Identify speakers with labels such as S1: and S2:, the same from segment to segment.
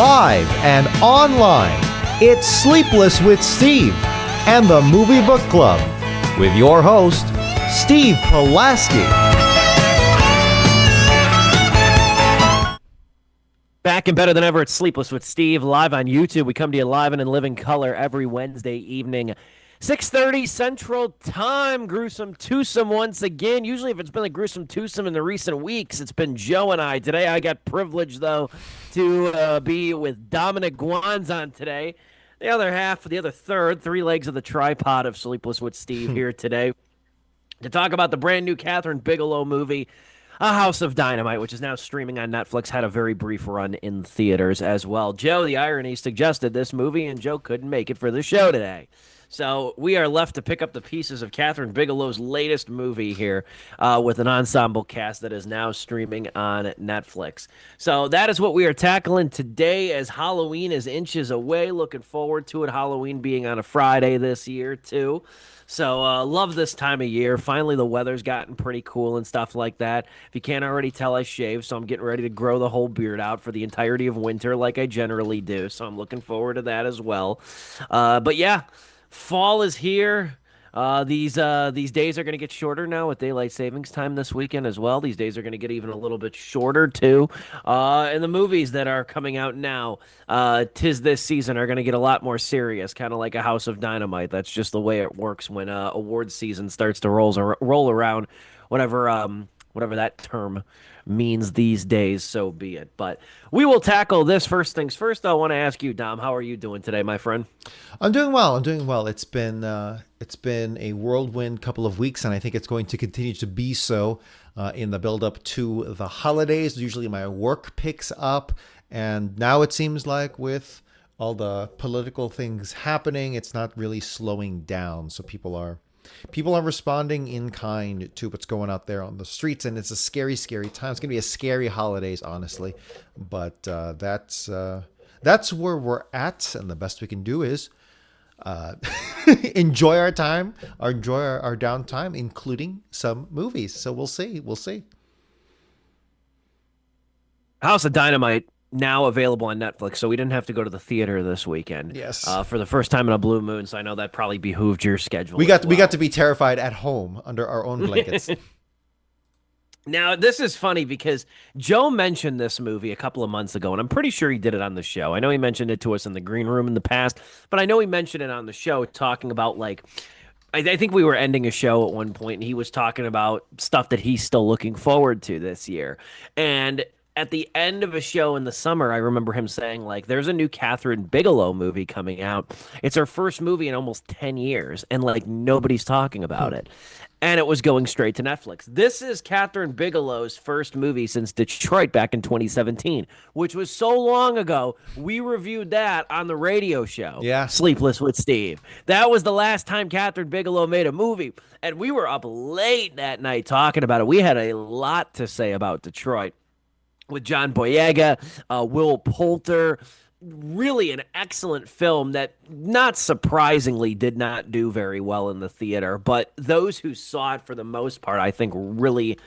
S1: live and online. It's Sleepless with Steve and the Movie Book Club with your host, Steve Pulaski.
S2: Back and better than ever, it's Sleepless with Steve, live on YouTube. We come to you live and in living color every Wednesday evening, 6:30 Central Time. Gruesome twosome once again. Usually if it's been a gruesome twosome in the recent weeks, it's been Joe and I. Today I got privileged, though, to be with Dominic Guanzon today. The other half, the other third, three legs of the tripod of Sleepless with Steve here today to talk about the brand new Kathryn Bigelow movie, A House of Dynamite, which is now streaming on Netflix, had a very brief run in theaters as well. Joe, the irony, suggested this movie, and Joe couldn't make it for the show today. So we are left to pick up the pieces of Kathryn Bigelow's latest movie here with an ensemble cast that is now streaming on Netflix. So that is what we are tackling today as Halloween is inches away. Looking forward to it. Halloween being on a Friday this year, too. So love this time of year. Finally, the weather's gotten pretty cool and stuff like that. If you can't already tell, I shaved, so I'm getting ready to grow the whole beard out for the entirety of winter like I generally do. So I'm looking forward to that as well. But yeah, fall is here. These days are going to get shorter now with daylight savings time this weekend as well. These days are going to get even a little bit shorter too. And the movies that are coming out now, tis this season, are going to get a lot more serious, kind of like A House of Dynamite. That's just the way it works when awards season starts to roll around, whatever that term means these days, so be it. But we will tackle this. First things first, I want to ask you, Dom, how are you doing today, my friend?
S1: I'm doing well. It's been a whirlwind couple of weeks, and I think it's going to continue to be so in the build up to the holidays. Usually my work picks up, and now it seems like with all the political things happening, it's not really slowing down. So people are responding in kind to what's going out there on the streets, and it's a scary, scary time. It's going to be a scary holidays, honestly, but that's where we're at, and the best we can do is enjoy our time, enjoy our downtime, including some movies. So we'll see.
S2: House of Dynamite now available on Netflix, so we didn't have to go to the theater this weekend.
S1: Yes,
S2: for the first time in a blue moon. So I know that probably behooved your schedule.
S1: We got to be terrified at home under our own blankets.
S2: Now, this is funny because Joe mentioned this movie a couple of months ago, and I'm pretty sure he did it on the show. I know he mentioned it to us in the green room in the past, but I know he mentioned it on the show talking about, like, I think we were ending a show at one point, and he was talking about stuff that he's still looking forward to this year. And at the end of a show in the summer, I remember him saying, like, there's a new Kathryn Bigelow movie coming out. It's her first movie in almost 10 years, and, like, nobody's talking about it. And it was going straight to Netflix. This is Kathryn Bigelow's first movie since Detroit back in 2017, which was so long ago. We reviewed that on the radio show, Sleepless with Steve. That was the last time Kathryn Bigelow made a movie, and we were up late that night talking about it. We had a lot to say about Detroit with John Boyega, Will Poulter. Really an excellent film that, not surprisingly, did not do very well in the theater. But those who saw it for the most part, I think, really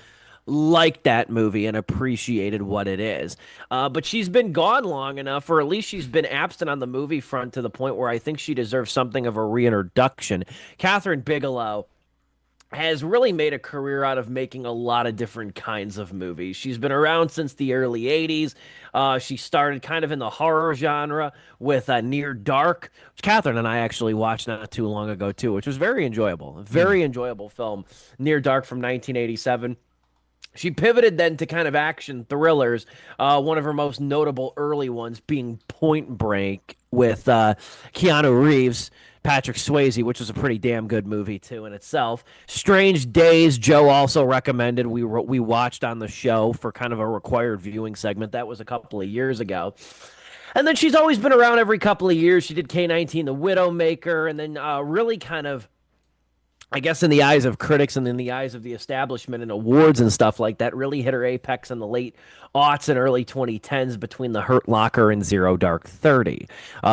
S2: liked that movie and appreciated what it is. But she's been gone long enough, or at least she's been absent on the movie front to the point where I think she deserves something of a reintroduction. Kathryn Bigelow has really made a career out of making a lot of different kinds of movies. She's been around since the early 80s. She started kind of in the horror genre with Near Dark, which Kathryn and I actually watched not too long ago, too, which was very enjoyable. A very enjoyable film, Near Dark from 1987. She pivoted then to kind of action thrillers, one of her most notable early ones being Point Break with Keanu Reeves, Patrick Swayze, which was a pretty damn good movie, too, in itself. Strange Days, Joe also recommended. We watched on the show for kind of a required viewing segment. That was a couple of years ago. And then she's always been around every couple of years. She did K-19, The Widowmaker, and then really kind of, I guess in the eyes of critics and in the eyes of the establishment and awards and stuff like that, really hit her apex in the late aughts and early 2010s between The Hurt Locker and Zero Dark 30.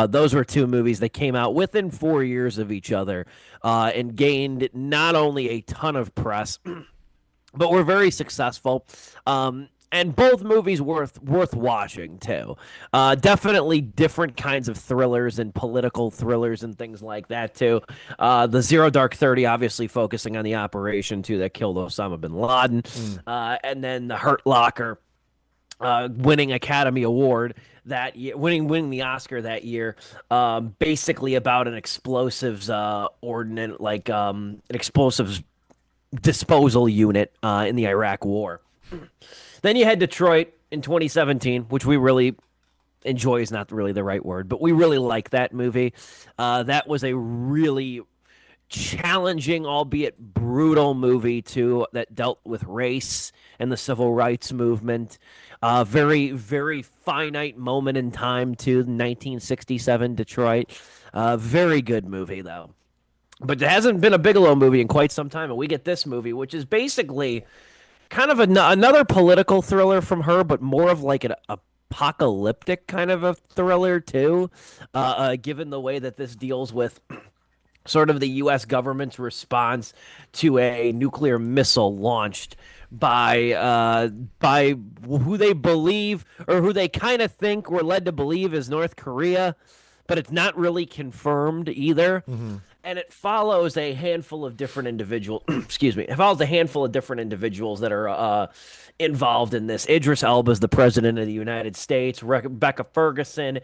S2: Those were two movies that came out within 4 years of each other and gained not only a ton of press, but were very successful. and both movies worth watching too. Definitely different kinds of thrillers and political thrillers and things like that too. The Zero Dark 30 obviously focusing on the operation too that killed Osama bin Laden,
S1: Mm.
S2: and then the Hurt Locker winning Academy Award that year, winning the Oscar that year, basically about an explosives ordinance, like an explosives disposal unit in the Iraq War. Then you had Detroit in 2017, which we really enjoy is not really the right word, but we really like that movie. That was a really challenging, albeit brutal movie too, that dealt with race and the civil rights movement. Very, very finite moment in time to 1967 Detroit. Very good movie though. But there hasn't been a Bigelow movie in quite some time, and we get this movie, which is basically kind of another political thriller from her, but more of like an apocalyptic kind of a thriller too. Given the way that this deals with sort of the U.S. government's response to a nuclear missile launched by who they believe or who they kind of think we're led to believe is North Korea, but it's not really confirmed either.
S1: Mm-hmm.
S2: And it follows a handful of different individuals. Excuse me. It follows a handful of different individuals that are involved in this. Idris Elba is the president of the United States. Rebecca Ferguson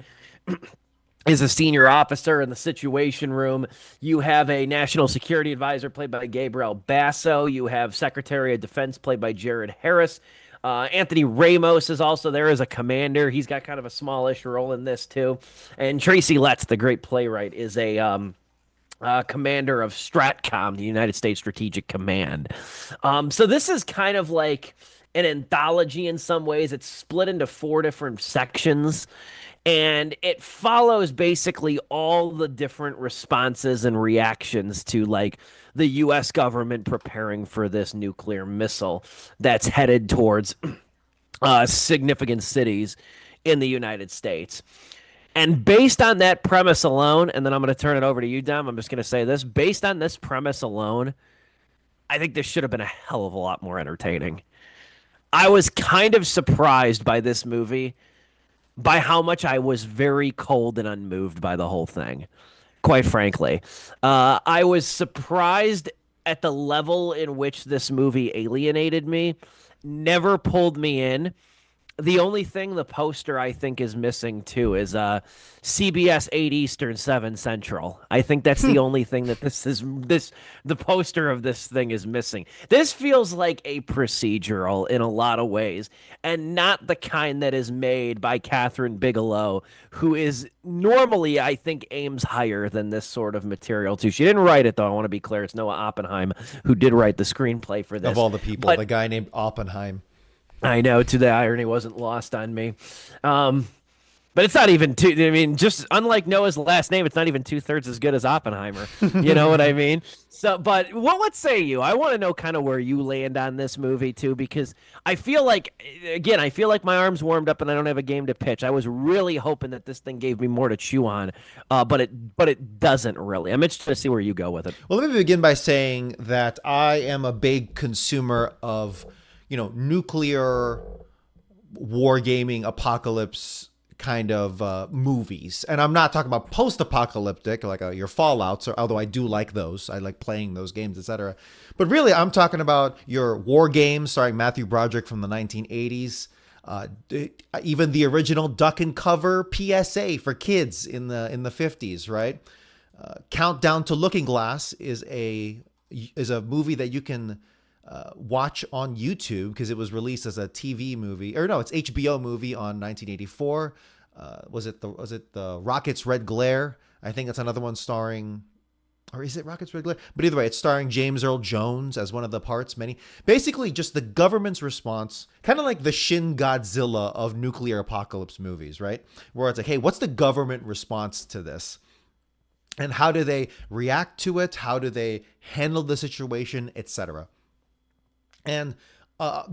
S2: is a senior officer in the Situation Room. You have a national security advisor played by Gabriel Basso. You have Secretary of Defense played by Jared Harris. Anthony Ramos is also there as a commander. He's got kind of a smallish role in this too. And Tracy Letts, the great playwright, is a commander of STRATCOM, the United States Strategic Command. So this is kind of like an anthology in some ways. It's split into 4 different sections, and it follows basically all the different responses and reactions to like the U.S. government preparing for this nuclear missile that's headed towards significant cities in the United States. And based on that premise alone, and then I'm going to turn it over to you, Dom. I'm just going to say this. Based on this premise alone, I think this should have been a hell of a lot more entertaining. I was kind of surprised by this movie, by how much I was very cold and unmoved by the whole thing, quite frankly. I was surprised at the level in which this movie alienated me, never pulled me in. The only thing the poster I think is missing too is CBS 8 Eastern 7 Central. I think that's the only thing that the poster of this thing is missing. This feels like a procedural in a lot of ways, and not the kind that is made by Kathryn Bigelow, who is normally I think aims higher than this sort of material too. She didn't write it though. I want to be clear. It's Noah Oppenheim who did write the screenplay for this.
S1: Of all the people, the guy named Oppenheim.
S2: I know, to the irony wasn't lost on me. But it's not even just unlike Noah's last name, it's not even 2/3 as good as Oppenheimer. You know what I mean? So, but what say you? I want to know kind of where you land on this movie too, because I feel like my arms warmed up and I don't have a game to pitch. I was really hoping that this thing gave me more to chew on, but it doesn't really. I'm interested to see where you go with it.
S1: Well, let me begin by saying that I am a big consumer of nuclear wargaming apocalypse kind of movies. And I'm not talking about post-apocalyptic, like your Fallouts, although I do like those. I like playing those games, etc. But really, I'm talking about your war games starring Matthew Broderick from the 1980s. Even the original Duck and Cover PSA for kids in the 50s, right? Countdown to Looking Glass is a movie that you can watch on YouTube because it was released as a TV movie, or no, it's HBO movie on 1984. Was it the Rocket's Red Glare? I think it's another one starring, or is it Rocket's Red Glare? But either way, it's starring James Earl Jones as one of the parts. Basically just the government's response, kind of like the Shin Godzilla of nuclear apocalypse movies, right? Where it's like, hey, what's the government response to this? And how do they react to it? How do they handle the situation, etc.? And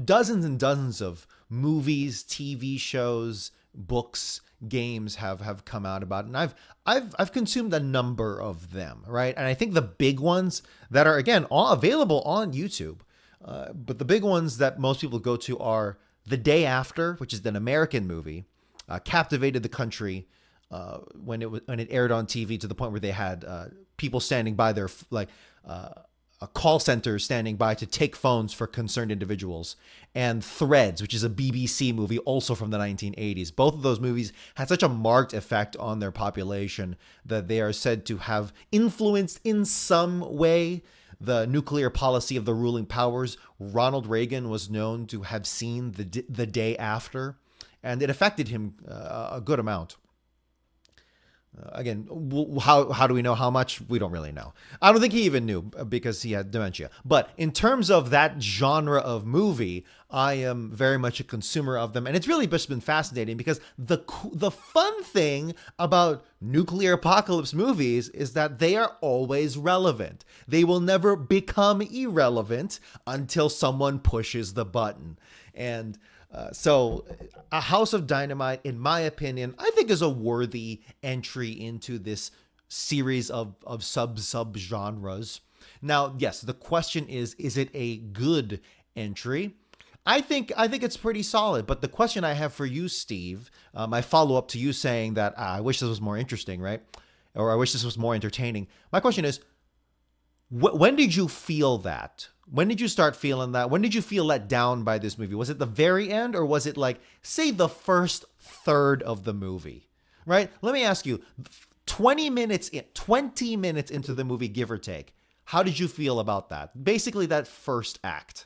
S1: dozens and dozens of movies, TV shows, books, games have come out about it. And I've consumed a number of them, right? And I think the big ones that are, again, all available on YouTube, but the big ones that most people go to are The Day After, which is an American movie, captivated the country when it aired on TV to the point where they had people standing by their a call center standing by to take phones for concerned individuals, and Threads, which is a BBC movie also from the 1980s. Both of those movies had such a marked effect on their population that they are said to have influenced in some way the nuclear policy of the ruling powers. Ronald Reagan was known to have seen the Day After, and it affected him a good amount. Again, how do we know how much? We don't really know. I don't think he even knew because he had dementia. But in terms of that genre of movie, I am very much a consumer of them. And it's really just been fascinating because the fun thing about nuclear apocalypse movies is that they are always relevant. They will never become irrelevant until someone pushes the button. And so A House of Dynamite, in my opinion, I think is a worthy entry into this series of sub-genres. Now, yes, the question is it a good entry? I think it's pretty solid. But the question I have for you, Steve, my follow-up to you saying that I wish this was more interesting, right? Or I wish this was more entertaining. My question is, when did you feel that? When did you start feeling that? When did you feel let down by this movie? Was it the very end, or was it like, say, the first third of the movie? Right? Let me ask you, 20 minutes into the movie, give or take, how did you feel about that? Basically, that first act.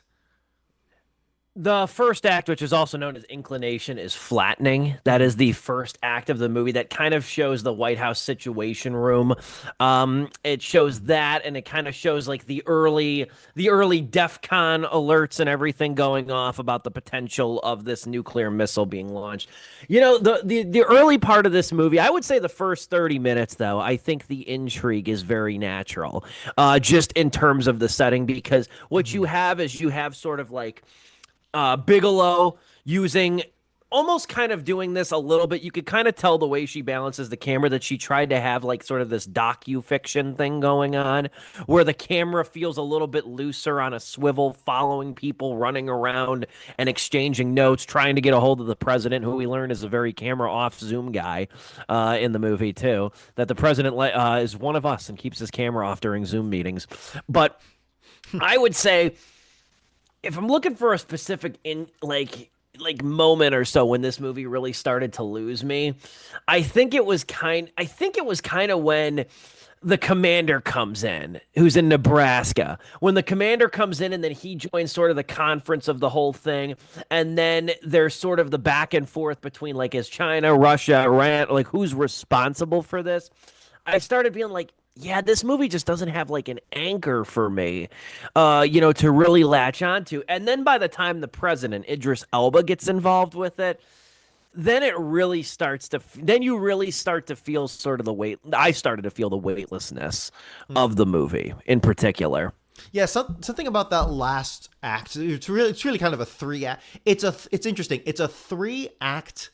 S2: The first act, which is also known as inclination, is flattening. That is the first act of the movie that kind of shows the White House Situation Room. It shows that, and it kind of shows like the early DEFCON alerts and everything going off about the potential of this nuclear missile being launched. You know, the early part of this movie, I would say the first 30 minutes, though, I think the intrigue is very natural, just in terms of the setting, because what you have is you have sort of like Bigelow using almost kind of doing this a little bit. You could kind of tell the way she balances the camera that she tried to have like sort of this docu-fiction thing going on where the camera feels a little bit looser on a swivel, following people running around and exchanging notes, trying to get a hold of the president, who we learn is a very camera off Zoom guy in the movie too, that the president is one of us and keeps his camera off during Zoom meetings. But I would say, if I'm looking for a specific moment or so when this movie really started to lose me, I think it was kind of when the commander comes in, who's in Nebraska. When the commander comes in and then he joins sort of the conference of the whole thing, and then there's sort of the back and forth between like, is China, Russia, Iran, like who's responsible for this? I started being like, yeah, this movie just doesn't have like an anchor for me, to really latch onto. And then by the time the president, Idris Elba, gets involved with it, then you really start to feel sort of the weight. I started to feel the weightlessness of the movie in particular.
S1: Yeah, something about that last act. It's really kind of a 3-act. It's interesting. It's a 3-act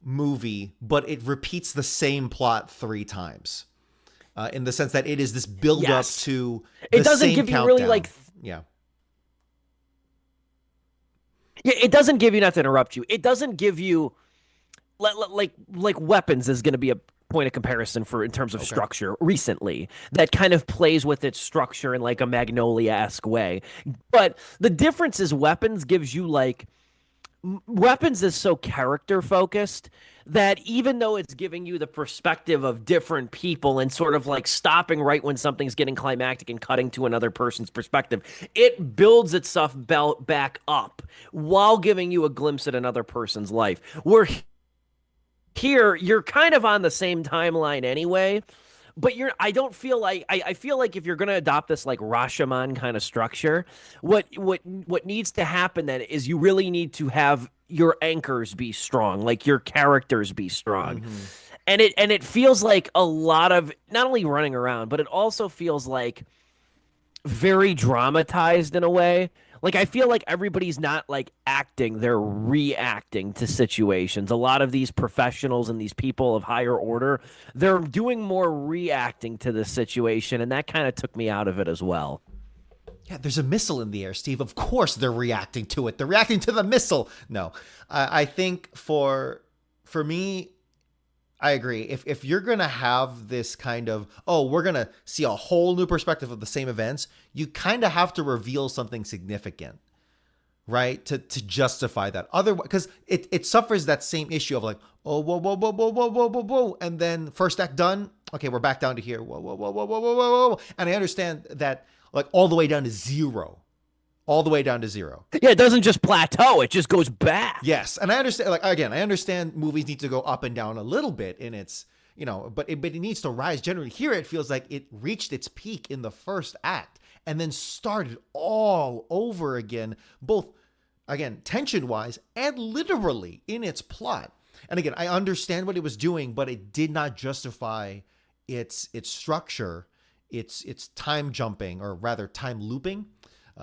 S1: movie, but it repeats the same plot 3 times. In the sense that it is this build up to the
S2: it doesn't
S1: same
S2: give you
S1: countdown.
S2: really like
S1: yeah,
S2: it doesn't give you, not to interrupt you, it doesn't give you like Weapons is going to be a point of comparison for in terms of structure recently that kind of plays with its structure in like a Magnolia-esque way. But the difference is Weapons gives you like Weapons is so character focused that even though it's giving you the perspective of different people and sort of like stopping right when something's getting climactic and cutting to another person's perspective, it builds itself back up while giving you a glimpse at another person's life. Where here, you're kind of on the same timeline anyway, but I don't feel like I feel like if you're going to adopt this like Rashomon kind of structure, what needs to happen then is you really need to have your anchors be strong, like your characters be strong. And it feels like a lot of not only running around, but it also feels like very dramatized in a way. Like, I feel like everybody's not like acting, they're reacting to situations. A lot of these professionals and these people of higher order, they're doing more reacting to the situation, and that kind of took me out of it as well.
S1: Yeah, there's a missile in the air, Steve. Of course they're reacting to it. They're reacting to the missile. No, I think for me, I agree. If you're gonna have this kind of, oh, we're gonna see a whole new perspective of the same events, you kind of have to reveal something significant, right? To justify that. Otherwise, because it suffers that same issue of like, oh, whoa, whoa, whoa, whoa, whoa, whoa, whoa, whoa, and then first act done. Okay, we're back down to here. Whoa, whoa, whoa, whoa, whoa, whoa, whoa, whoa. And I understand that like all the way down to zero. All the way down to zero.
S2: Yeah, it doesn't just plateau; it just goes back.
S1: Yes, and I understand. Like again, I understand movies need to go up and down a little bit in its, but it needs to rise. Generally, here it feels like it reached its peak in the first act and then started all over again, both again tension wise and literally in its plot. And again, I understand what it was doing, but it did not justify its structure, its time jumping, or rather time looping.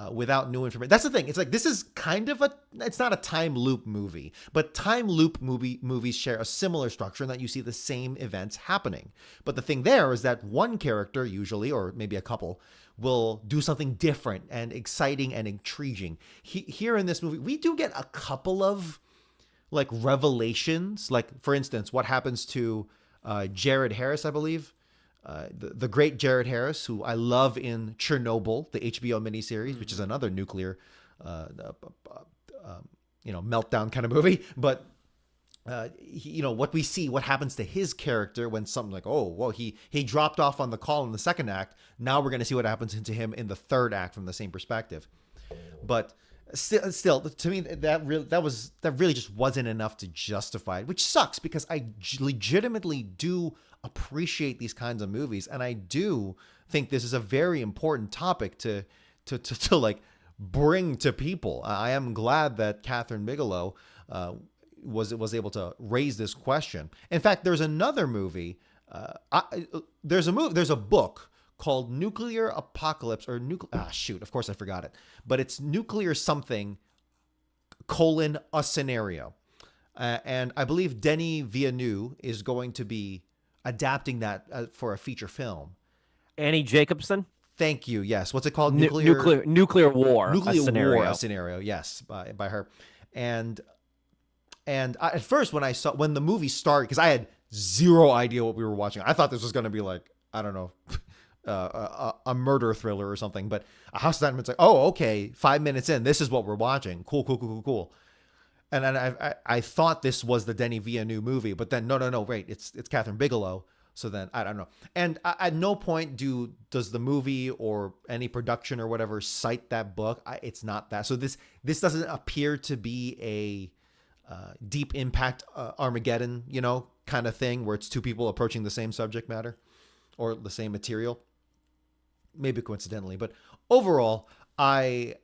S1: Without new information. That's the thing. It's like this is kind of it's not a time loop movie, but time loop movies share a similar structure in that you see the same events happening. But the thing there is that one character usually, or maybe a couple, will do something different and exciting and intriguing. Here in this movie, we do get a couple of like revelations. Like for instance, what happens to Jared Harris, I believe. The great Jared Harris, who I love in Chernobyl, the HBO miniseries, which is another nuclear, meltdown kind of movie. But what we see, what happens to his character when something like, oh, well, he dropped off on the call in the second act. Now we're going to see what happens to him in the third act from the same perspective. But still, to me, that really just wasn't enough to justify it, which sucks because I legitimately do appreciate these kinds of movies, and I do think this is a very important topic to like bring to people. I am glad that Kathryn Bigelow was able to raise this question. In fact, there's another movie. There's a book called Nuclear Apocalypse or shoot, of course I forgot it, but it's Nuclear something : a scenario, and I believe Denis Villeneuve is going to be adapting that for a feature film.
S2: Annie Jacobson.
S1: Thank you. Yes. What's it called?
S2: Nuclear war.
S1: Nuclear scenario. Yes, by her. And at first when the movie started, because I had zero idea what we were watching, I thought this was going to be like, I don't know, a murder thriller or something. But a House of Diamonds, like, oh, okay, 5 minutes in, this is what we're watching. Cool. And I thought this was the Denis Villeneuve movie, but then no, wait, it's Kathryn Bigelow. So then I don't know. And at no point does the movie or any production or whatever cite that book. It's not that. So this doesn't appear to be a Deep Impact Armageddon, kind of thing where it's two people approaching the same subject matter or the same material. Maybe coincidentally, but overall, I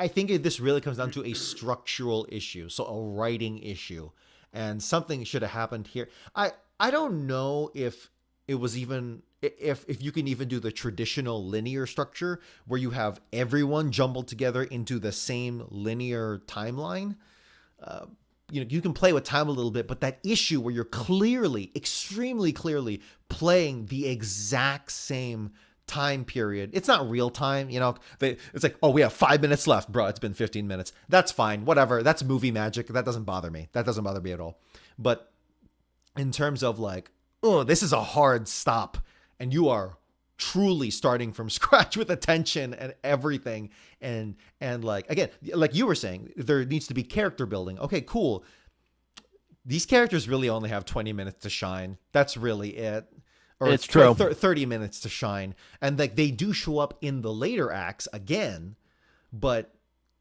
S1: think this really comes down to a structural issue, so a writing issue, and something should have happened here. I don't know if it was even if you can even do the traditional linear structure where you have everyone jumbled together into the same linear timeline. You can play with time a little bit, but that issue where you're extremely clearly playing the exact same time period. It's not real time, it's like, oh, we have 5 minutes left, bro. It's been 15 minutes. That's fine. Whatever. That's movie magic. That doesn't bother me. That doesn't bother me at all. But in terms of like, oh, this is a hard stop and you are truly starting from scratch with attention and everything. And like, again, like you were saying, there needs to be character building. Okay, cool. These characters really only have 20 minutes to shine. That's really it. Or
S2: it's true.
S1: 30 minutes to shine. And like they do show up in the later acts again,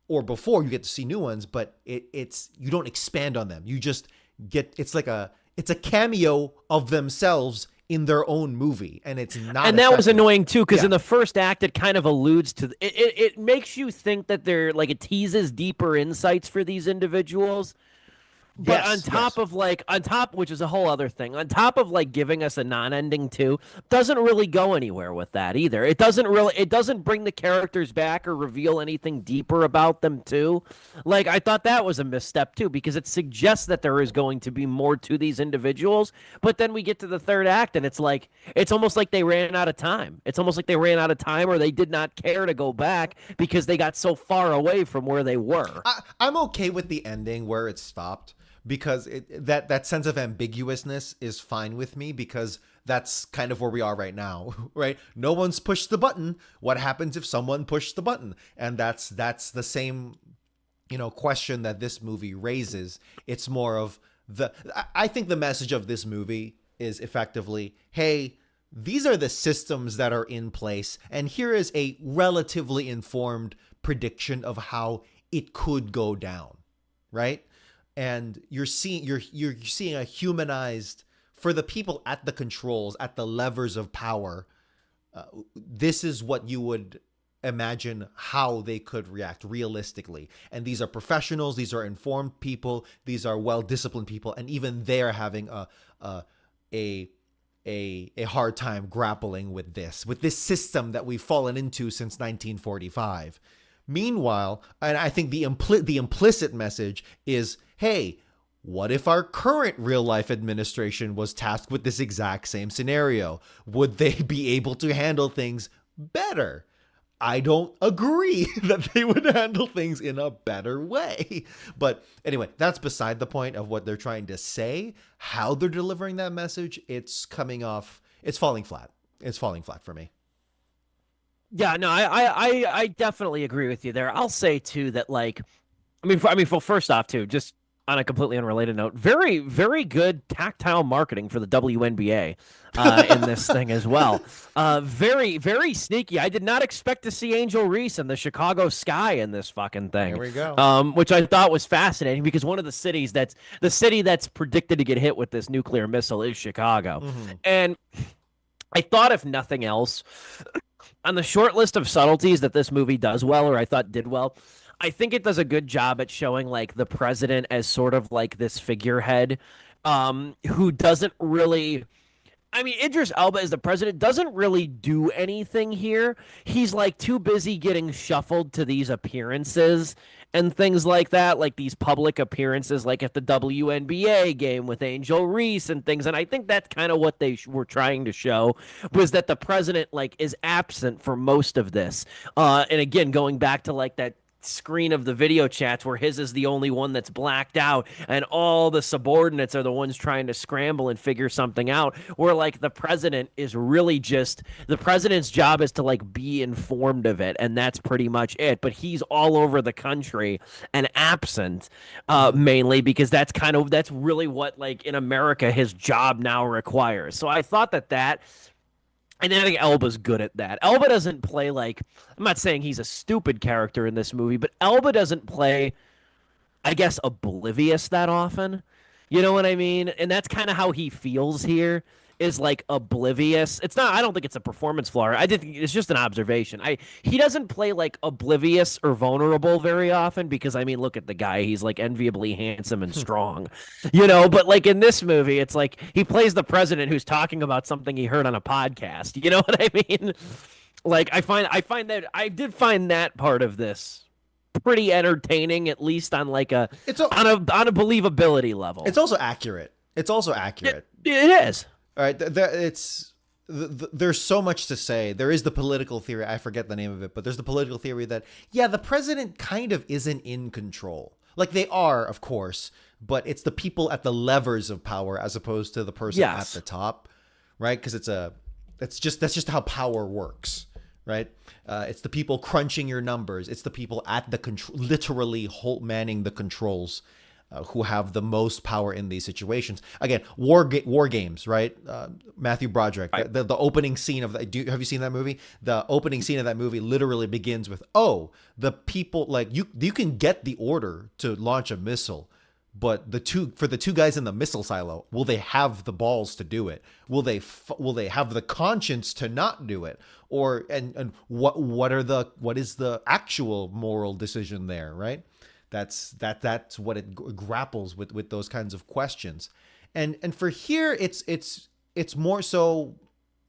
S1: or before you get to see new ones, but it's you don't expand on them. You just get, it's a cameo of themselves in their own movie, and it's not.
S2: And that was annoying too, because in the first act, it kind of alludes to it makes you think that they're like, it teases deeper insights for these individuals. But on
S1: Yes,
S2: top
S1: yes.
S2: of on top, which is a whole other thing, on top of like giving us a non-ending too, doesn't really go anywhere with that either. It doesn't bring the characters back or reveal anything deeper about them too. Like I thought that was a misstep too, because it suggests that there is going to be more to these individuals, but then we get to the third act and it's almost like they ran out of time. It's almost like they ran out of time or they did not care to go back because they got so far away from where they were.
S1: I'm okay with the ending where it stopped because that sense of ambiguousness is fine with me because that's kind of where we are right now, right? No one's pushed the button. What happens if someone pushed the button? And that's the same, question that this movie raises. It's more of I think the message of this movie is effectively, hey, these are the systems that are in place, and here is a relatively informed prediction of how it could go down, right? And you're seeing a humanized, for the people at the controls, at the levers of power. This is what you would imagine how they could react realistically. And these are professionals, these are informed people, these are well-disciplined people, and even they're having a hard time grappling with this system that we've fallen into since 1945. Meanwhile, and I think the implicit message is, hey, what if our current real life administration was tasked with this exact same scenario? Would they be able to handle things better? I don't agree that they would handle things in a better way. But anyway, that's beside the point of what they're trying to say. How they're delivering that message, it's falling flat. It's falling flat for me.
S2: Yeah, no, I definitely agree with you there. I'll say too that well, first off too, just on a completely unrelated note, very very good tactile marketing for the WNBA in this thing as well. Very very sneaky. I did not expect to see Angel Reese in the Chicago Sky in this fucking thing.
S1: There we go.
S2: Which I thought was fascinating because one of the cities that's the city that's predicted to get hit with this nuclear missile is Chicago, and I thought if nothing else, on the short list of subtleties that this movie does well, or I thought did well, I think it does a good job at showing like the president as sort of like this figurehead who doesn't really. I mean, Idris Elba as the president doesn't really do anything here. He's like too busy getting shuffled to these appearances and things like that, like these public appearances, like at the WNBA game with Angel Reese and things. And I think that's kind of what they were trying to show, was that the president like is absent for most of this. And again, going back to like that screen of the video chats where his is the only one that's blacked out and all the subordinates are the ones trying to scramble and figure something out, where like the president is really just, the president's job is to like be informed of it, and that's pretty much it. But he's all over the country and absent, mainly because that's really what like in America his job now requires. So I thought that and then I think Elba's good at that. Elba doesn't play like, I'm not saying he's a stupid character in this movie, but Elba doesn't play, I guess, oblivious that often. You know what I mean? And that's kind of how he feels here, is like oblivious. It's not, I don't think it's a performance flaw. I think it's just an observation. He doesn't play like oblivious or vulnerable very often because I mean, look at the guy. He's like enviably handsome and strong, but like in this movie, it's like he plays the president who's talking about something he heard on a podcast. You know what I mean? Like I did find that part of this pretty entertaining, at least on like on a believability level.
S1: It's also accurate.
S2: It is.
S1: All right, there's so much to say. There is the political theory. I forget the name of it, but there's the political theory that, yeah, the president kind of isn't in control. Like they are, of course, but it's the people at the levers of power as opposed to the person at the top, right? Because that's just how power works, right? It's the people crunching your numbers. It's the people at the literally manning the controls. Who have the most power in these situations. Again, war games, right? Matthew Broderick, the opening scene of that. Have you seen that movie? The opening scene of that movie literally begins with, the people, like you can get the order to launch a missile, but for the two guys in the missile silo, will they have the balls to do it? Will they have the conscience to not do it? Or and what is the actual moral decision there, right? That's what it grapples with those kinds of questions. And for here, it's more so.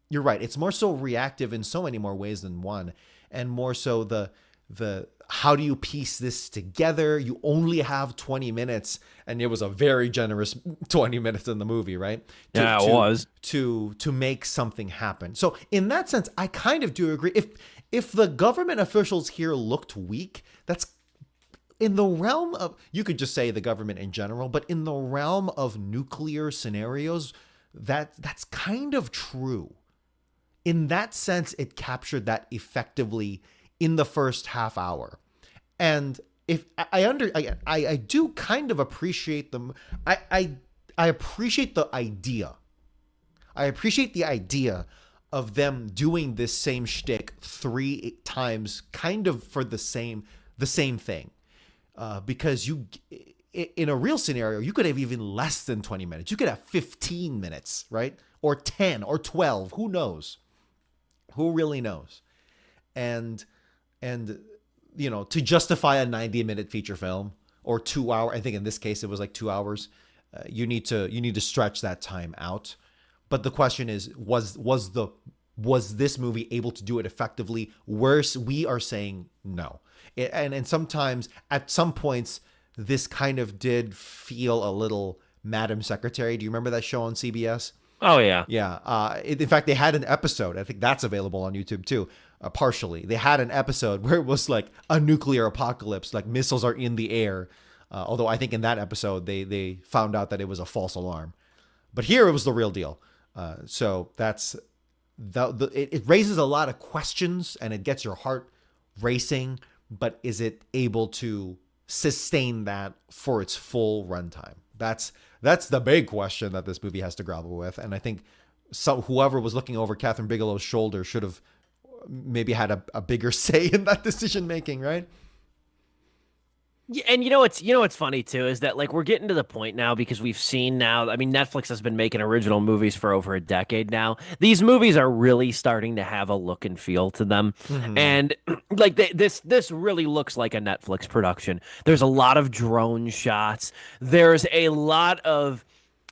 S1: You're right. It's more so reactive in so many more ways than one, and more so the how do you piece this together? You only have 20 minutes, and it was a very generous 20 minutes in the movie, right?
S2: Yeah, it was.
S1: To make something happen. So in that sense, I kind of do agree. If the government officials here looked weak, that's in the realm of, you could just say the government in general, but in the realm of nuclear scenarios, that's kind of true. In that sense, it captured that effectively in the first half hour. And if I do kind of appreciate them. I appreciate the idea. I appreciate the idea of them doing this same shtick 3 times, kind of for the same thing. Because in a real scenario, you could have even less than 20 minutes. You could have 15 minutes, right? Or 10 or 12. Who knows? Who really knows? And to justify a 90-minute feature film or 2 hour, I think in this case it was like 2 hours, you need to stretch that time out. But the question is, was this movie able to do it effectively? We are saying no. And sometimes at some points this kind of did feel a little Madam Secretary. Do you remember that show on CBS?
S2: Oh yeah.
S1: Yeah. In fact, they had an episode. I think that's available on YouTube too. Partially, they had an episode where it was like a nuclear apocalypse, like missiles are in the air. Although I think in that episode they found out that it was a false alarm, but here it was the real deal. So that's it raises a lot of questions and it gets your heart racing. But is it able to sustain that for its full runtime? That's the big question that this movie has to grapple with. And I think whoever was looking over Kathryn Bigelow's shoulder should have maybe had a bigger say in that decision making, right?
S2: Yeah, and what's funny too is that like we're getting to the point now because we've seen now. I mean, Netflix has been making original movies for over a decade now. These movies are really starting to have a look and feel to them, and like this really looks like a Netflix production. There's a lot of drone shots. There's a lot of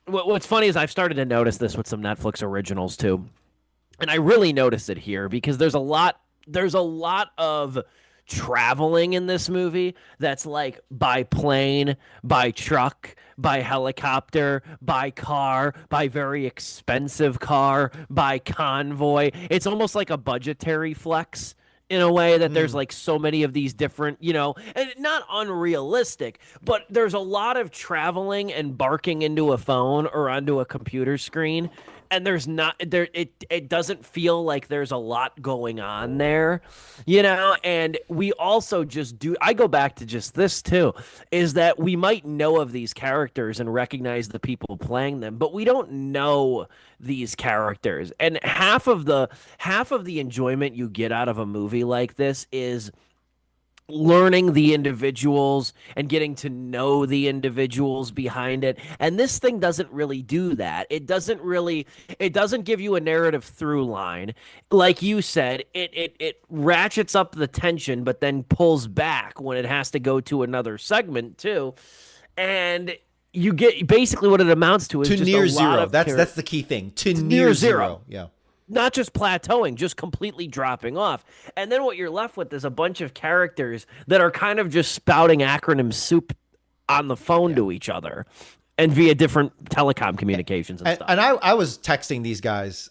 S2: what's funny is I've started to notice this with some Netflix originals too. And I really noticed it here because there's a lot of traveling in this movie that's like by plane, by truck, by helicopter, by car, by very expensive car, by convoy. It's almost like a budgetary flex in a way that there's like so many of these different, and not unrealistic, but there's a lot of traveling and barking into a phone or onto a computer screen. And there's not there. It doesn't feel like there's a lot going on there, And we also just do. I go back to just this too, is that we might know of these characters and recognize the people playing them, but we don't know these characters. And half of the enjoyment you get out of a movie like this is learning the individuals and getting to know the individuals behind it. And this thing doesn't really do that. It doesn't give you a narrative through line. Like you said, it ratchets up the tension, but then pulls back when it has to go to another segment too. And you get basically what it amounts to is
S1: to
S2: just
S1: near
S2: a
S1: zero.
S2: lot of
S1: That's the key thing. To near zero. Yeah.
S2: Not just plateauing, just completely dropping off. And then what you're left with is a bunch of characters that are kind of just spouting acronym soup on the phone to each other and via different telecom communications and stuff.
S1: And I was texting these guys,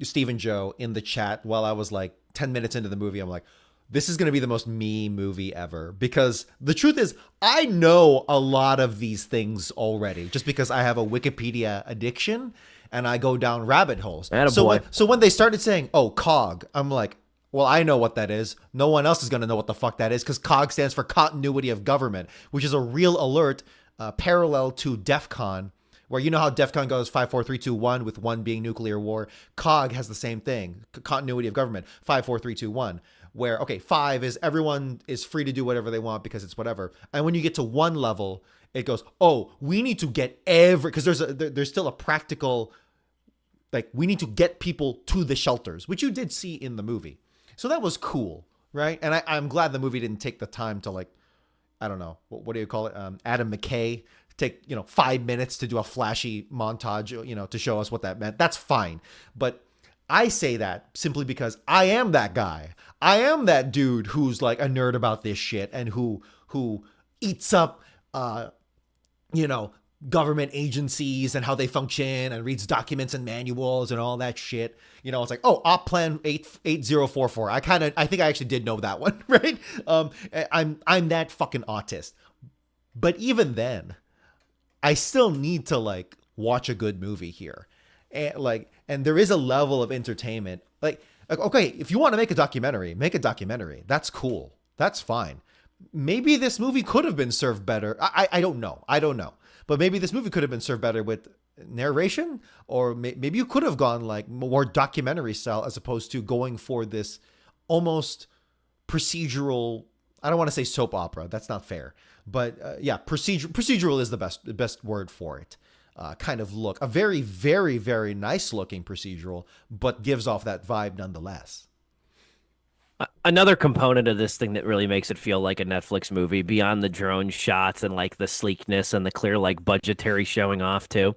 S1: Steve and Joe, in the chat while I was like 10 minutes into the movie. I'm like, this is going to be the most me movie ever. Because the truth is, I know a lot of these things already just because I have a Wikipedia addiction. And I go down rabbit holes. So when they started saying, "Oh, COG," I'm like, "Well, I know what that is. No one else is going to know what the fuck that is because COG stands for Continuity of Government, which is a real alert parallel to DEF CON, where you know how DEF CON goes 5, 4, 3, 2, 1, with 1 being nuclear war. COG has the same thing, Continuity of Government, 5, 4, 3, 2, 1. Where 5 is everyone is free to do whatever they want because it's whatever, and when you get to 1 level, it goes, oh, we need to get because there's still a practical, like, we need to get people to the shelters, which you did see in the movie. So that was cool, right? And I'm glad the movie didn't take the time to like I don't know, what do you call it? Adam McKay take, 5 minutes to do a flashy montage, to show us what that meant. That's fine. But I say that simply because I am that guy. I am that dude who's like a nerd about this shit and who eats up, you know, government agencies and how they function and reads documents and manuals and all that shit. It's like, oh, op plan 8044. I think I actually did know that one, right? I'm that fucking autist. But even then, I still need to like watch a good movie here. And there is a level of entertainment. Like, okay, if you want to make a documentary, make a documentary. That's cool. That's fine. Maybe this movie could have been served better. I don't know. But maybe this movie could have been served better with narration, or maybe you could have gone like more documentary style as opposed to going for this almost procedural. I don't want to say soap opera. That's not fair. But yeah, procedural is the best word for it. Kind of look. A very, very, very nice looking procedural, but gives off that vibe nonetheless.
S2: Another component of this thing that really makes it feel like a Netflix movie, beyond the drone shots and like the sleekness and the clear like budgetary showing off too,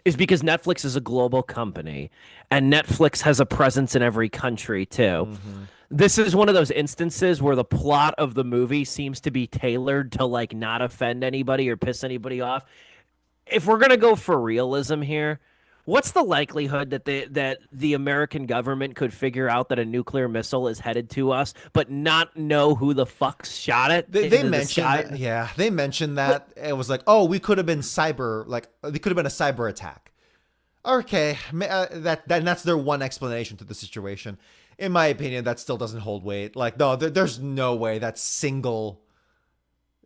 S2: is because Netflix is a global company and Netflix has a presence in every country too.
S1: Mm-hmm.
S2: This is one of those instances where the plot of the movie seems to be tailored to like not offend anybody or piss anybody off. If we're gonna go for realism here, what's the likelihood that the American government could figure out that a nuclear missile is headed to us, but not know who the fuck shot it?
S1: They mentioned that, yeah, they mentioned that. It was like, oh, we could have been it could have been a cyber attack. Okay, that's their one explanation to the situation. In my opinion, that still doesn't hold weight. Like, no, there's no way that single.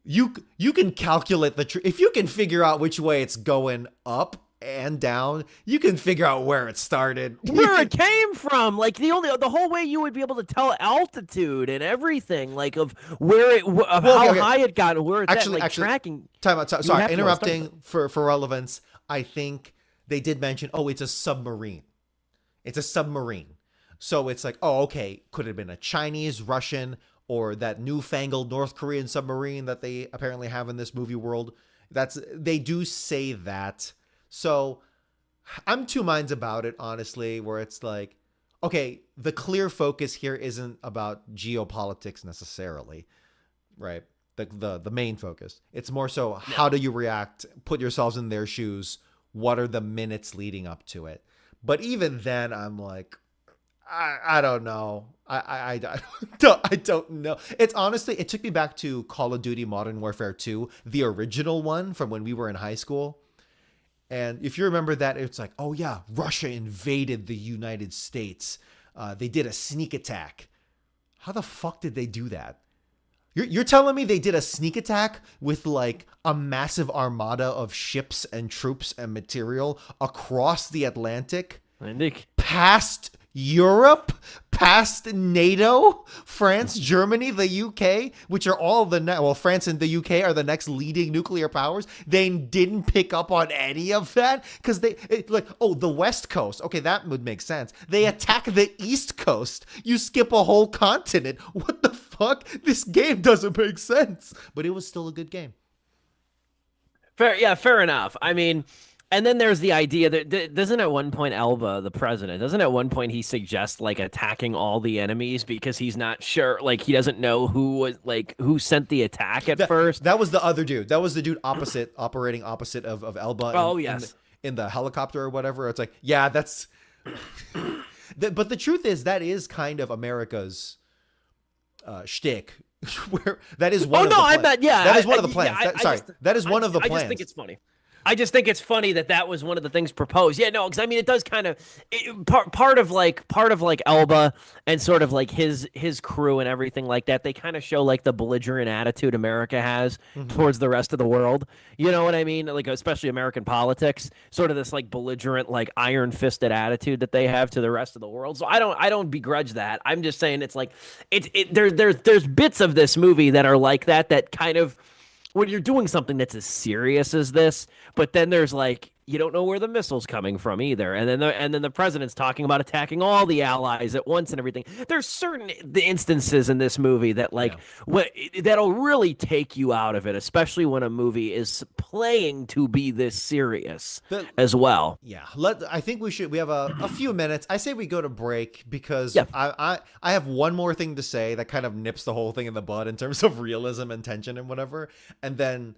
S1: You can calculate if you can figure out which way it's going up and down, you can figure out where it started,
S2: where it came from. Like the whole way you would be able to tell altitude and everything, like of where how high it got, where it's actually tracking.
S1: Time out. Sorry, interrupting for relevance. I think they did mention, oh, it's a submarine. It's a submarine. So it's like, oh, okay, could it have been a Chinese, Russian, or that newfangled North Korean submarine that they apparently have in this movie world? They do say that. So I'm two minds about it, honestly, where it's like, okay, the clear focus here isn't about geopolitics necessarily, right? The main focus. It's more so, how do you react? Put yourselves in their shoes. What are the minutes leading up to it? But even then, I'm like, I don't know. I don't know. It's honestly, it took me back to Call of Duty Modern Warfare 2, the original one from when we were in high school. And if you remember that, it's like, oh yeah, Russia invaded the United States. They did a sneak attack. How the fuck did they do that? You're telling me they did a sneak attack with like a massive armada of ships and troops and material across the Atlantic? Past Europe, past NATO, France, Germany, the UK, which are all France and the UK are the next leading nuclear powers. They didn't pick up on any of that because the West Coast. Okay, that would make sense. They attack the East Coast. You skip a whole continent. What the fuck? This game doesn't make sense. But it was still a good game.
S2: Fair enough. I mean, and then there's the idea that doesn't at one point Elba, the president, doesn't at one point he suggest like attacking all the enemies because he's not sure, like he doesn't know who sent the attack at first.
S1: That was the other dude. That was the dude operating opposite of Elba.
S2: Oh, yes.
S1: In the helicopter or whatever. It's like, yeah, that's. But the truth is that is kind of America's shtick. Where that is one.
S2: Oh
S1: of
S2: no,
S1: the
S2: I bet. Yeah,
S1: that is one of the plans.
S2: Sorry,
S1: that is one of the plans.
S2: I just think it's funny. I just think it's funny that was one of the things proposed. Yeah, no, because I mean, it does kind of part of like Elba and sort of like his crew and everything like that. They kind of show like the belligerent attitude America has towards the rest of the world. You know what I mean? Like especially American politics, sort of this like belligerent, like iron-fisted attitude that they have to the rest of the world. So I don't begrudge that. I'm just saying it's like there's bits of this movie that are like that kind of. When you're doing something that's as serious as this, but then there's like you don't know where the missile's coming from either. And then the president's talking about attacking all the allies at once and everything. There's certain instances in this movie that
S1: Yeah.
S2: that'll really take you out of it, especially when a movie is playing to be this serious
S1: The,
S2: as well.
S1: Yeah, I think we have a few minutes. I say we go to break because
S2: Yeah.
S1: I have one more thing to say that kind of nips the whole thing in the bud in terms of realism and tension and whatever. And then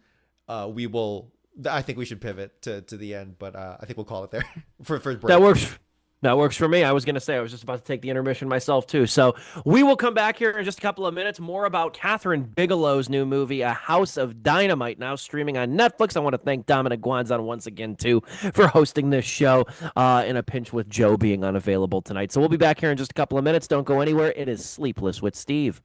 S1: we will. I think we should pivot to the end, but I think we'll call it there for break.
S2: That works. That works for me. I was going to say, I was just about to take the intermission myself, too. So we will come back here in just a couple of minutes. More about Kathryn Bigelow's new movie, A House of Dynamite, now streaming on Netflix. I want to thank Dominic Guanzon once again, too, for hosting this show in a pinch with Joe being unavailable tonight. So we'll be back here in just a couple of minutes. Don't go anywhere. It is Sleepless with Steve.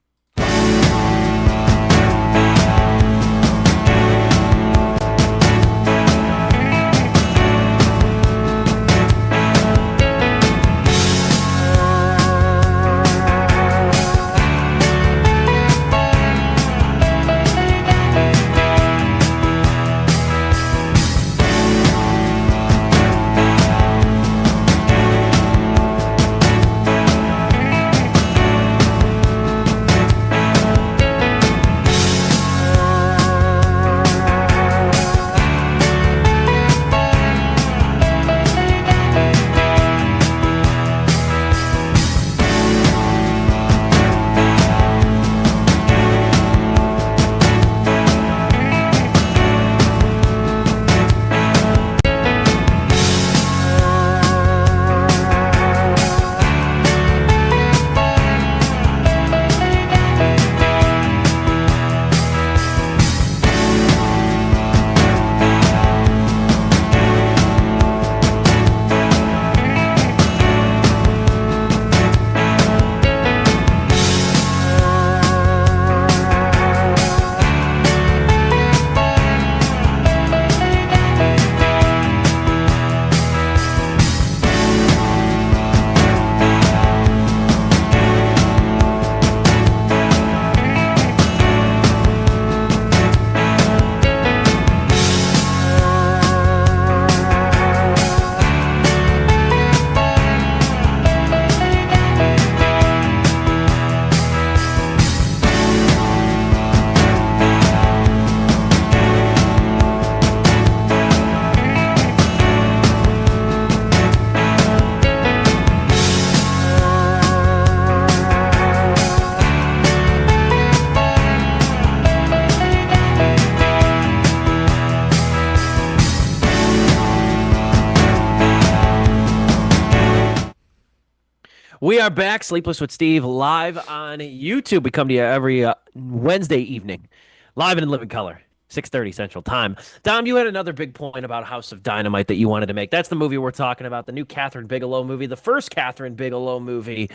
S2: We are back, Sleepless with Steve, live on YouTube. We come to you every Wednesday evening, live and in living color, 6:30 Central Time. Dom, you had another big point about House of Dynamite that you wanted to make. That's the movie we're talking about, the new Kathryn Bigelow movie, the first Kathryn Bigelow movie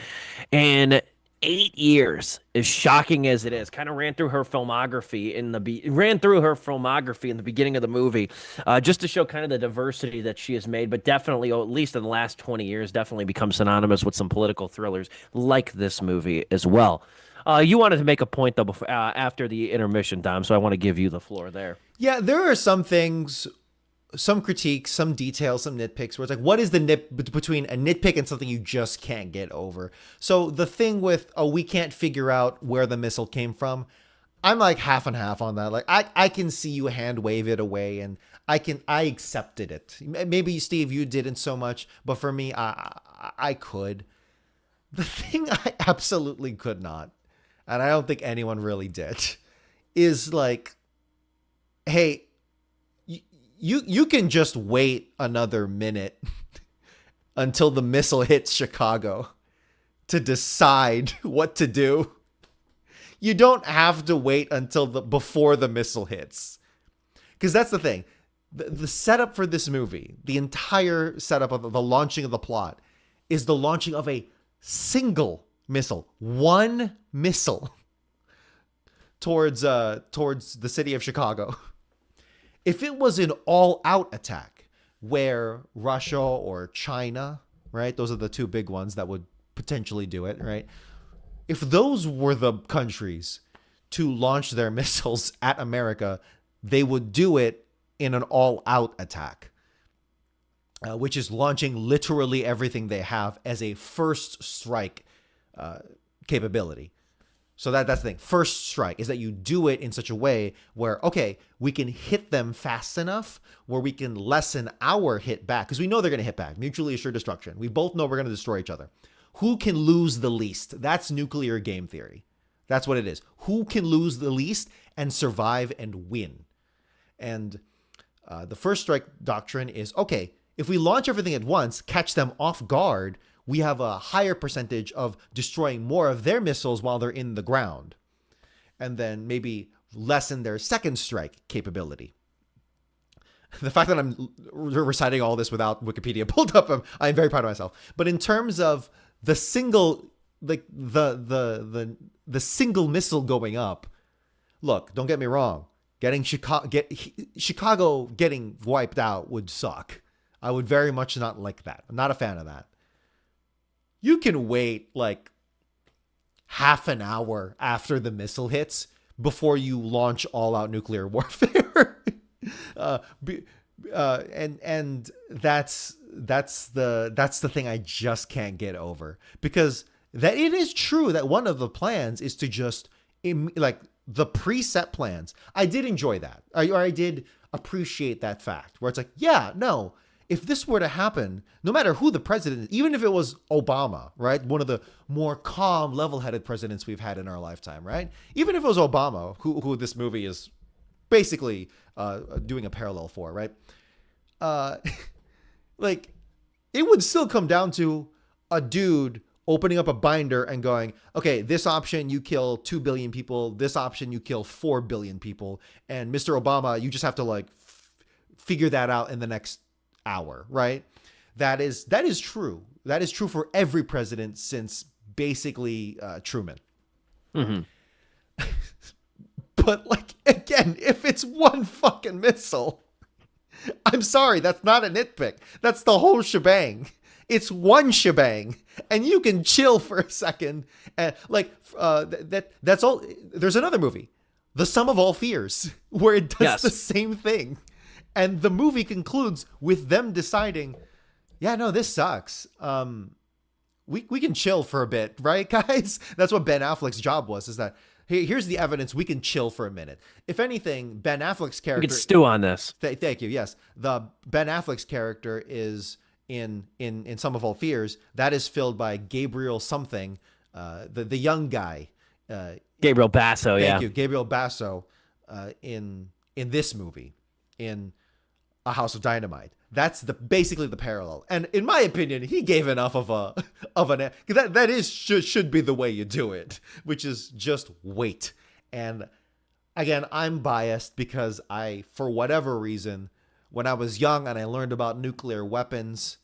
S2: in 8 years, as shocking as it is. Kind of ran through her filmography in the beginning of the movie, just to show kind of the diversity that she has made. But definitely, at least in the last 20 years, definitely become synonymous with some political thrillers like this movie as well. You wanted to make a point though before, after the intermission, Dom. So I want to give you the floor there.
S1: Yeah, there are some things, some critiques, some details, some nitpicks where it's like, what is the between a nitpick and something you just can't get over? So the thing with, we can't figure out where the missile came from, I'm like half and half on that. Like I can see you hand wave it away, and I accepted it. Maybe Steve, you didn't so much, but for me, I could. The thing I absolutely could not, and I don't think anyone really did, is like, hey, you can just wait another minute until the missile hits Chicago to decide what to do. You don't have to wait until before the missile hits. Because that's the thing. The setup for this movie, the entire setup of the launching of the plot, is the launching of a single missile. One missile towards the city of Chicago. If it was an all-out attack where Russia or China, right? Those are the two big ones that would potentially do it, right? If those were the countries to launch their missiles at America, they would do it in an all-out attack. which is launching literally everything they have as a first strike capability. So that's the thing. First strike is that you do it in such a way where, okay, we can hit them fast enough where we can lessen our hit back, because we know they're going to hit back. Mutually assured destruction. We both know we're going to destroy each other. Who can lose the least? That's nuclear game theory. That's what it is. Who can lose the least and survive and win? And the first strike doctrine is, okay, if we launch everything at once, catch them off guard, we have a higher percentage of destroying more of their missiles while they're in the ground. And then maybe lessen their second strike capability. The fact that I'm reciting all this without Wikipedia pulled up, I'm very proud of myself. But in terms of the single, like the single missile going up, look, don't get me wrong. Chicago getting wiped out would suck. I would very much not like that. I'm not a fan of that. You can wait like half an hour after the missile hits before you launch all-out nuclear warfare. And that's the thing I just can't get over, because that it is true that one of the plans is to just like the preset plans. I did enjoy that. I did appreciate that fact where it's like, yeah, no, if this were to happen, no matter who the president is, even if it was Obama, right? One of the more calm, level-headed presidents we've had in our lifetime, right? Even if it was Obama, who this movie is basically doing a parallel for, right? Like, it would still come down to a dude opening up a binder and going, okay, this option, you kill 2 billion people. This option, you kill 4 billion people. And Mr. Obama, you just have to like figure that out in the next hour, right? That is true. That is true for every president since basically Truman.
S2: Mm-hmm.
S1: But like, again, if it's one fucking missile, I'm sorry, that's not a nitpick. That's the whole shebang. It's one shebang, and you can chill for a second. And like that's all. There's another movie, The Sum of All Fears, where it does the same thing. And the movie concludes with them deciding, yeah, no, this sucks. We can chill for a bit, right, guys? That's what Ben Affleck's job was, is that, hey, here's the evidence. We can chill for a minute. If anything, Ben Affleck's character...
S2: We can stew on this.
S1: Thank you, yes. The Ben Affleck's character is in Sum of All Fears. That is filled by Gabriel something, the young guy.
S2: Gabriel Basso,
S1: Thank you, Gabriel Basso, in this movie, in A House of Dynamite. That's basically the parallel. And in my opinion, he gave enough of an that is should be the way you do it, which is just wait. And again, I'm biased because for whatever reason, when I was young and I learned about nuclear weapons,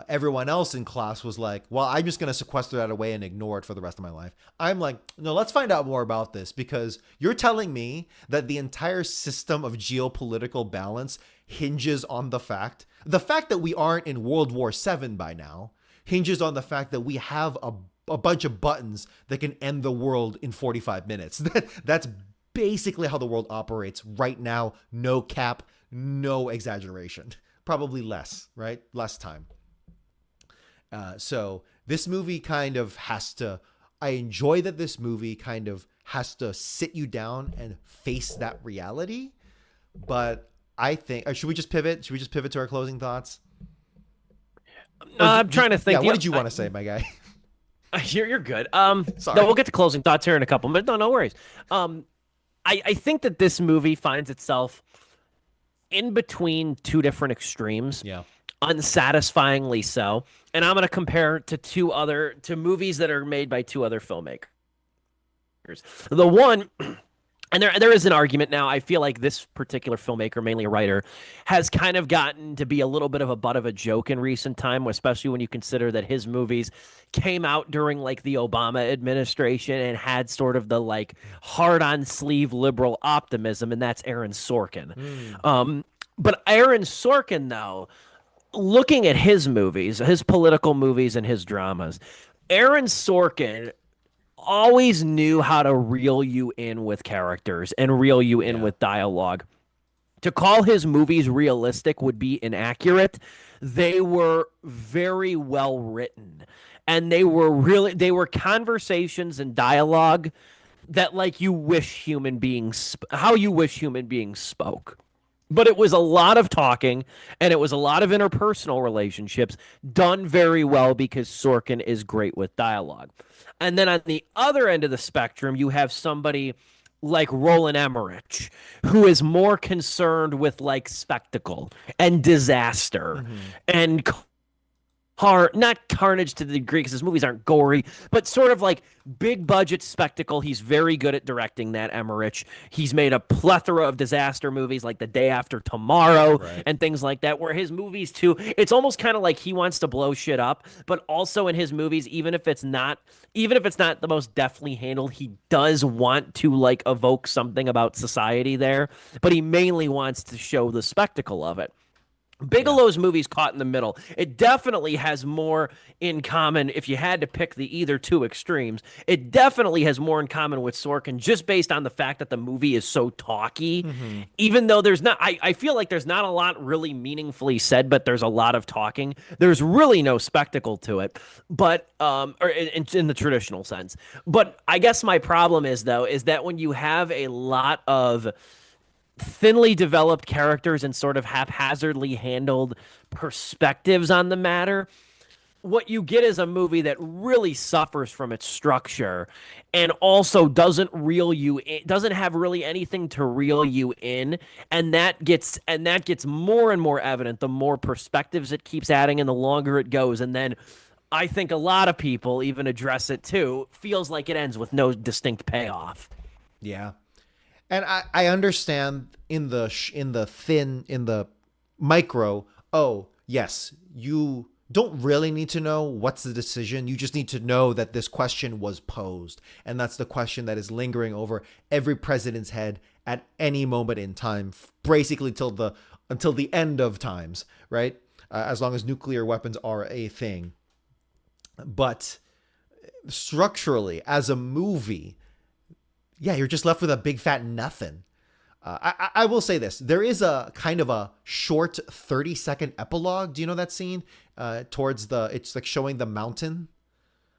S1: everyone else in class was like, well, I'm just going to sequester that away and ignore it for the rest of my life. I'm like, no, let's find out more about this, because you're telling me that the entire system of geopolitical balance hinges on the fact that we aren't in World War VII by now hinges on the fact that we have a bunch of buttons that can end the world in 45 minutes. That's basically how the world operates right now. No cap, no exaggeration. Probably less, right? Less time. So this movie kind of has to, I enjoy that this movie kind of has to sit you down and face that reality. But I think, should we just pivot? Should we just pivot to our closing thoughts?
S2: I'm trying to think.
S1: Yeah, what did you want to say, my guy?
S2: You're good.
S1: Sorry.
S2: No, we'll get to closing thoughts here in a couple minutes. No worries. I think that this movie finds itself in between two different extremes.
S1: Yeah.
S2: Unsatisfyingly so. And I'm going to compare it to movies that are made by two other filmmakers. The one, and there is an argument now. I feel like this particular filmmaker, mainly a writer, has kind of gotten to be a little bit of a butt of a joke in recent time, especially when you consider that his movies came out during like the Obama administration and had sort of the like hard on sleeve liberal optimism, and that's Aaron Sorkin. But Aaron Sorkin, though, looking at his movies, his political movies and his dramas, Aaron Sorkin always knew how to reel you in with characters and reel you in with dialogue to call his movies realistic would be inaccurate. They were very well written, and they were conversations and dialogue that like how you wish human beings spoke. But it was a lot of talking, and it was a lot of interpersonal relationships done very well because Sorkin is great with dialogue. And then on the other end of the spectrum, you have somebody like Roland Emmerich, who is more concerned with like spectacle and disaster and not carnage to the degree because his movies aren't gory, but sort of like big budget spectacle. He's very good at directing that, Emmerich. He's made a plethora of disaster movies like The Day After Tomorrow and things like that, where his movies too, it's almost kind of like he wants to blow shit up, but also in his movies, even if it's not the most deftly handled, he does want to like evoke something about society there, but he mainly wants to show the spectacle of it. Bigelow's movies caught in the middle. It definitely has more in common. If you had to pick the either two extremes, it definitely has more in common with Sorkin just based on the fact that the movie is so talky. Even though there's not, I feel like there's not a lot really meaningfully said, but there's a lot of talking. There's really no spectacle to it, but or in the traditional sense. But I guess my problem is that when you have a lot of thinly developed characters and sort of haphazardly handled perspectives on the matter, what you get is a movie that really suffers from its structure and also doesn't have really anything to reel you in, and that gets more and more evident the more perspectives it keeps adding and the longer it goes. And then I think a lot of people even address it too, feels like it ends with no distinct payoff.
S1: Yeah. And I understand in the micro, oh, yes, you don't really need to know what's the decision. You just need to know that this question was posed. And that's the question that is lingering over every president's head at any moment in time, basically until the end of times, right? As long as nuclear weapons are a thing. But structurally, as a movie, yeah, you're just left with a big fat nothing. I will say this. There is a kind of a short 30-second epilogue. Do you know that scene? It's like showing the mountain.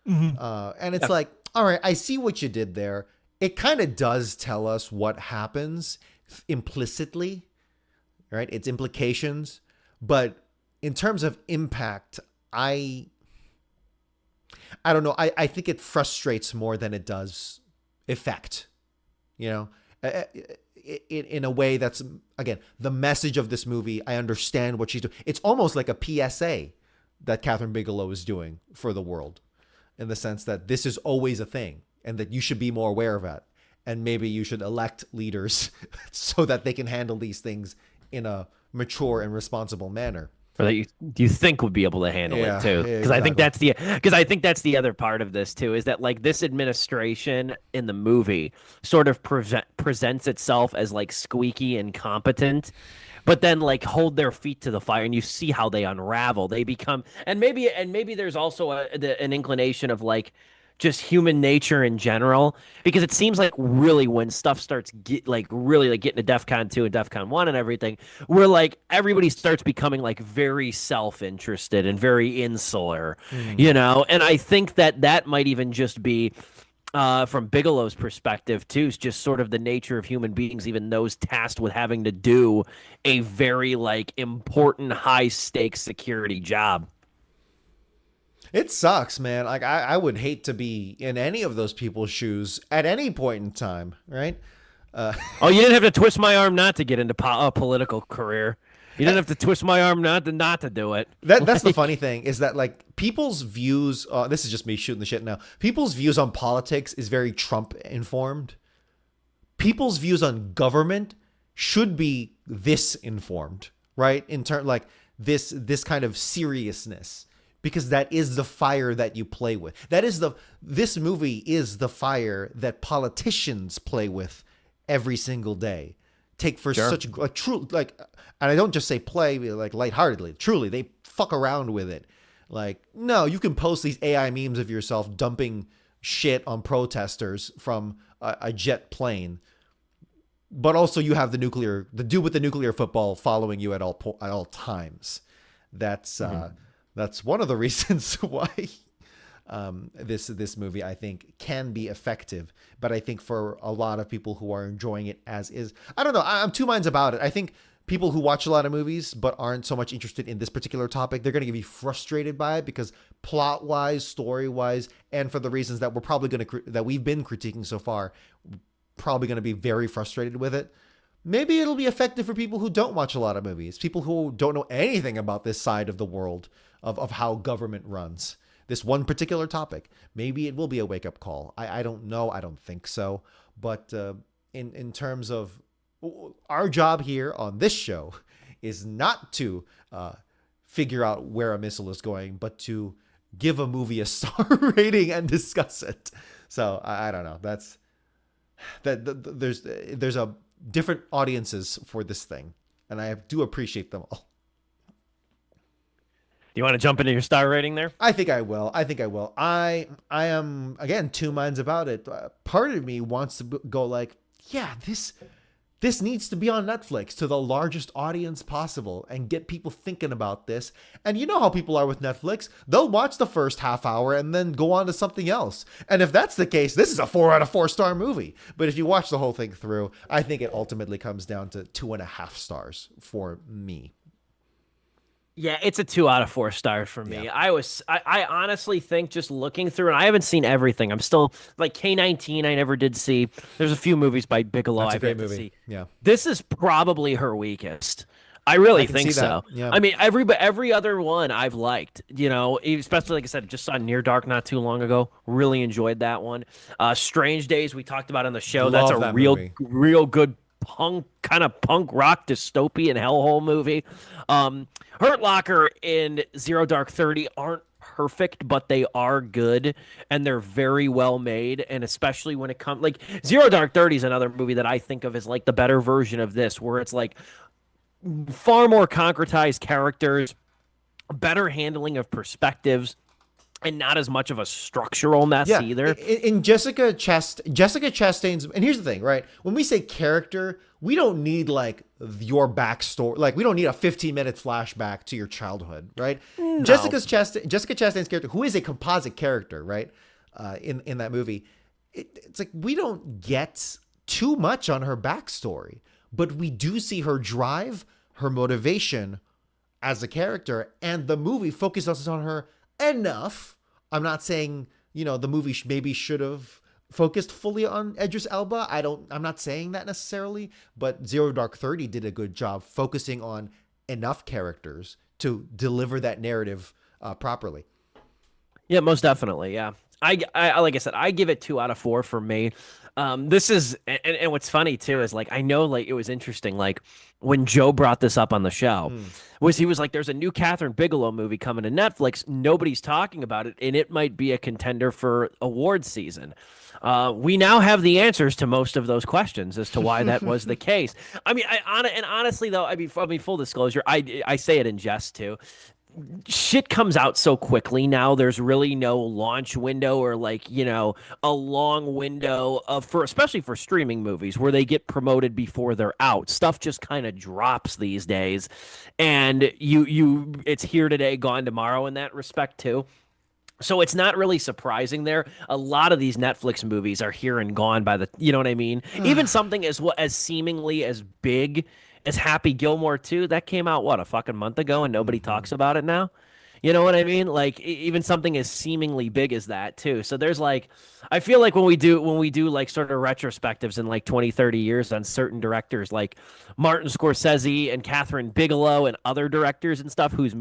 S1: And it's like, all right, I see what you did there. It kind of does tell us what happens implicitly, right? Its implications. But in terms of impact, I don't know. I think it frustrates more than it does effect, you know, in a way that's, again, the message of this movie. I understand what she's doing. It's almost like a PSA that Kathryn Bigelow is doing for the world, in the sense that this is always a thing and that you should be more aware of it. And maybe you should elect leaders so that they can handle these things in a mature and responsible manner.
S2: Or that you think would be able to handle it too, because I think that's the other part of this too, is that like this administration in the movie sort of presents itself as like squeaky and competent, but then like hold their feet to the fire, and you see how they unravel. They become, and maybe there's also an inclination of like just human nature in general, because it seems like really when stuff starts really like getting to DEFCON 2 and DEFCON 1 and everything, where like everybody starts becoming like very self-interested and very insular, you know? And I think that might even just be from Bigelow's perspective too, is just sort of the nature of human beings, even those tasked with having to do a very like important high stakes security job.
S1: It sucks, man. Like I would hate to be in any of those people's shoes at any point in time, right?
S2: Oh, you didn't have to twist my arm not to get into a political career. You didn't have to twist my arm not to do it.
S1: That's the funny thing, is that like people's views. This is just me shooting the shit now. People's views on politics is very Trump informed. People's views on government should be this informed, right? In turn, like this kind of seriousness. Because that is the fire that you play with. This movie is the fire that politicians play with every single day. Take for such a true, like, and I don't just say play like lightheartedly. Truly, they fuck around with it. Like, no, you can post these AI memes of yourself dumping shit on protesters from a jet plane. but also you have the dude with the nuclear football following you at all times. That's
S2: Mhm.
S1: that's one of the reasons why this movie I think can be effective. But I think for a lot of people who are enjoying it as is, I don't know. I'm two minds about it. I think people who watch a lot of movies but aren't so much interested in this particular topic, they're going to be frustrated by it because plot wise, story wise, and for the reasons that that we've been critiquing so far, probably going to be very frustrated with it. Maybe it'll be effective for people who don't watch a lot of movies, people who don't know anything about this side of the world of how government runs. This one particular topic. Maybe it will be a wake up call. I don't know. I don't think so. But in terms of our job here on this show is not to figure out where a missile is going, but to give a movie a star rating and discuss it. So I don't know. There's a different audiences for this thing, and I do appreciate them all.
S2: Do you want to jump into your star rating there?
S1: I think I will. I am again two minds about it. Part of me wants to go like, yeah, this needs to be on Netflix to the largest audience possible and get people thinking about this. And you know how people are with Netflix. They'll watch the first half hour and then go on to something else. And if that's the case, this is a 4 out of 4 star movie. But if you watch the whole thing through, I think it ultimately comes down to 2.5 stars for me.
S2: Yeah, it's a 2 out of 4 stars for me.
S1: Yeah,
S2: I honestly think just looking through, and I haven't seen everything. I'm still like K-19. I never did see. There's a few movies by Bigelow
S1: that's a
S2: I've
S1: great
S2: yet to
S1: movie.
S2: see.
S1: Yeah,
S2: This is probably her weakest. I
S1: I
S2: really
S1: can see
S2: think
S1: that.
S2: so.
S1: Yeah.
S2: I mean, every other one I've liked, especially like I said, just saw Near Dark not too long ago. Really enjoyed that one. Strange Days we talked about on the show. That's a
S1: Love that movie.
S2: real good punk rock dystopian hellhole movie. Hurt Locker and Zero Dark 30 aren't perfect, but they are good and they're very well made. And especially when it comes like Zero Dark 30 is another movie that I think of as like the better version of this, where it's like far more concretized characters, better handling of perspectives, and not as much of a structural mess
S1: Yeah,
S2: either.
S1: in Jessica Chastain's, and here's the thing, right? When we say character, we don't need like your backstory. Like we don't need a 15-minute flashback to your childhood, right?
S2: No.
S1: Jessica Chastain's character, who is a composite character, right? In that movie, it's like we don't get too much on her backstory, but we do see her drive, her motivation as a character, and the movie focuses on her enough. I'm not saying, the movie maybe should have focused fully on Idris Elba. I'm not saying that necessarily, but Zero Dark 30 did a good job focusing on enough characters to deliver that narrative properly.
S2: Yeah, most definitely. Yeah. I like I said, I give it 2 out of 4 for me. This is and what's funny too is like I know like it was interesting like when Joe brought this up on the show was he was like there's a new Kathryn Bigelow movie coming to Netflix, nobody's talking about it, and it might be a contender for award season. We now have the answers to most of those questions as to why that was the case. I mean, and honestly though, I mean, full disclosure, I say it in jest too. Shit comes out so quickly now. There's really no launch window or like, a long window of for especially for streaming movies where they get promoted before they're out. Stuff just kind of drops these days. And you it's here today, gone tomorrow in that respect too. So it's not really surprising there. A lot of these Netflix movies are here and gone by you know what I mean? Even something as seemingly as big as Happy Gilmore 2, that came out what, a fucking month ago and nobody talks about it now? You know what I mean? Like even something as seemingly big as that too. So there's like I feel like when we do like sort of retrospectives in like 20, 30 years on certain directors like Martin Scorsese and Kathryn Bigelow and other directors and stuff whose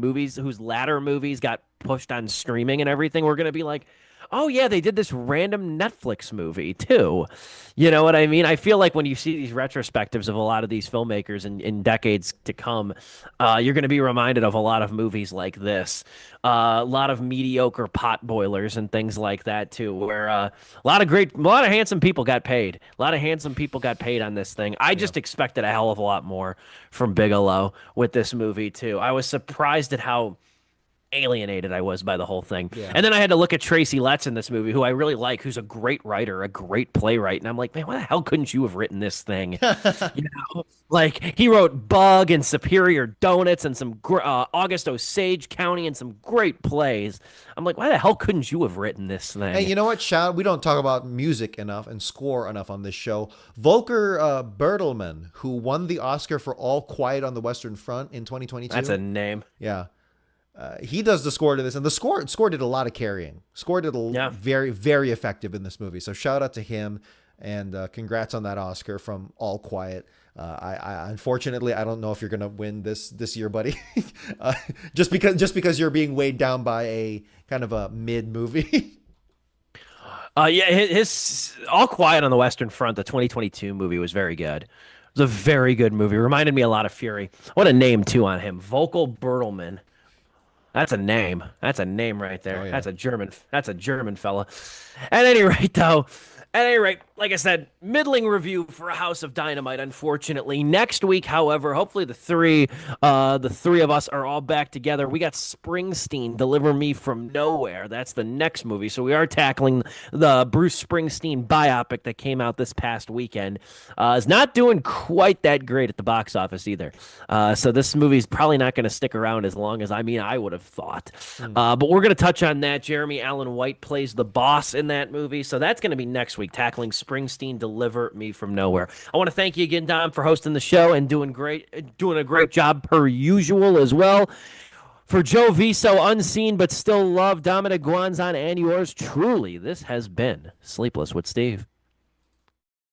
S2: latter movies got pushed on streaming and everything, we're going to be like, "Oh yeah, they did this random Netflix movie too." You know what I mean? I feel like when you see these retrospectives of a lot of these filmmakers in decades to come, you're going to be reminded of a lot of movies like this, a lot of mediocre pot boilers and things like that too, where a lot of handsome people got paid. A lot of handsome people got paid on this thing. I just expected a hell of a lot more from Bigelow with this movie too. I was surprised at how alienated I was by the whole thing.
S1: Yeah.
S2: And then I had to look at Tracy Letts in this movie, who I really like, who's a great writer, a great playwright. And I'm like, man, why the hell couldn't you have written this thing? You know, like he wrote Bug and Superior Donuts and some August Osage County and some great plays. I'm like, why the hell couldn't you have written this thing?
S1: Hey, you know what? We don't talk about music enough and score enough on this show. Volker Bertelmann, who won the Oscar for All Quiet on the Western Front in 2022.
S2: That's a name.
S1: Yeah. He does the score to this, and the score did a lot of carrying. Score did very, very effective in this movie. So shout out to him, and congrats on that Oscar from All Quiet. I unfortunately I don't know if you're gonna win this year, buddy. Just because you're being weighed down by a kind of a mid movie.
S2: Yeah, his All Quiet on the Western Front, the 2022 movie, was very good. It was a very good movie. Reminded me a lot of Fury. What a name too on him, Volker Bertelmann. That's a name. That's a name right there.
S1: Oh, yeah.
S2: That's a German fella. At any rate, though, like I said, middling review for a House of Dynamite, unfortunately. Next week, however, hopefully the three of us are all back together. We got Springsteen, Deliver Me from Nowhere. That's the next movie. So we are tackling the Bruce Springsteen biopic that came out this past weekend. Is not doing quite that great at the box office either. So this movie's probably not going to stick around as long as, I would have thought. But we're going to touch on that. Jeremy Allen White plays the boss in that movie. So that's going to be next week, tackling Springsteen, Deliver Me from Nowhere. I want to thank you again, Dom, for hosting the show and doing a great job per usual as well. For Joe Viso, unseen but still loved, Dominic Guanzon, and yours truly, this has been Sleepless with Steve.